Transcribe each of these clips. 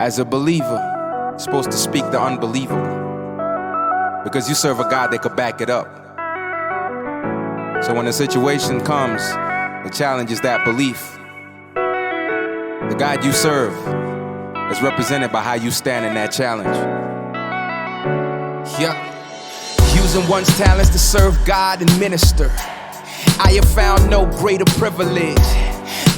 As a believer, you're supposed to speak the unbelievable, because you serve a God that could back it up. So when a situation comes, the challenge is that belief. The God you serve is represented by how you stand in that challenge. Yeah. Using one's talents to serve God and minister, I have found no greater privilege.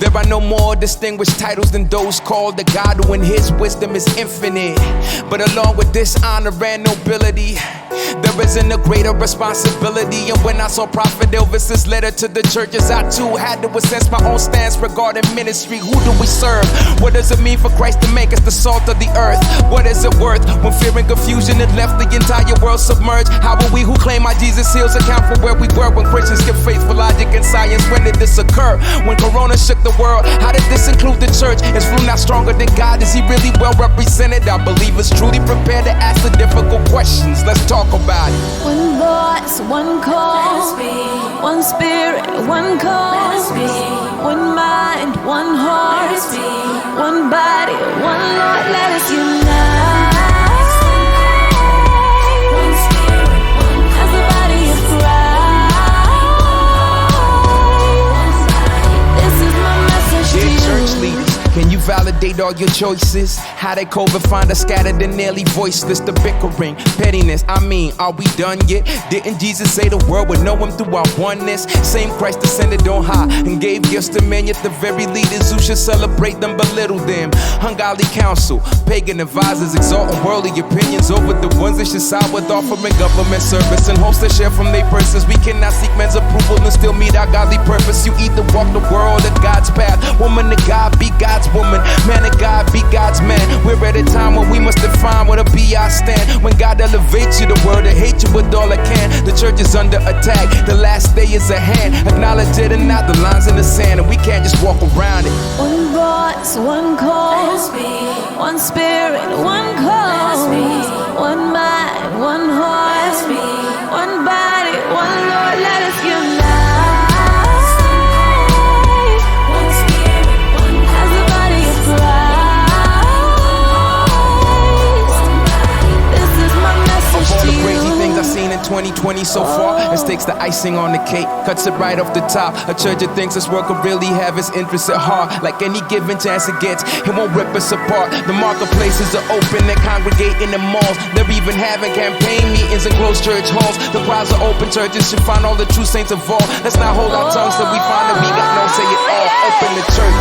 There are no more distinguished titles than those called the God who in his wisdom is infinite. But along with this honor and nobility, there isn't a greater responsibility. And when I saw Prophet Elvis's letter to the churches, I too had to assess my own stance regarding ministry. Who do we serve? What does it mean for Christ to make us the salt of the earth? What is it worth when fear and confusion had left the entire world submerged? How will we who claim our Jesus heals account for where we were when Christians give faithful logic and science? When did this occur? When Corona shook the world, how did this include the church? Is room not stronger than God? Is he really well represented? Our believers truly prepared to ask the difficult questions. Let's talk about it. One voice, one call, one spirit, one cause, one mind, one heart, one body, one Lord, let us unite. One spirit, one as the body of Christ. This is my message to you. Church leaders, can you validate all your choices? How did COVID find us scattered and nearly voiceless? The bickering, pettiness, I mean, are we done yet? Didn't Jesus say the world would know him through our oneness? Same Christ descended on high and gave gifts to men, yet the very leaders who should celebrate them belittle them. Ungodly counsel, pagan advisors exalting worldly opinions over the ones that should side with, offering government service and hosts that share from their purses. We cannot seek men's approval and still meet our godly purpose. You either walk the world or God's path. Woman to God, be God's woman. Man to God, be God's man. We're at a time when we must define what a B.I. stand. When God elevates you, the world will hate you with all it can. The church is under attack, the last day is at hand. Acknowledge it and not the lines in the sand, and we can't just walk around it. One voice, one call, one spirit, one cause, one mind, one heart, one body, one Lord, let us unite. All the crazy things I've seen in 2020 so far, it takes the icing on the cake, cuts it right off the top. A church that thinks this world could really have its interests at heart. Like any given chance it gets, it won't rip us apart. The marketplaces are open and congregate in the malls. They're even having campaign meetings in closed church halls. The crowds are open, churches should find all the true saints involved. Let's not hold our tongues till we find that we got no say it all. Open the church.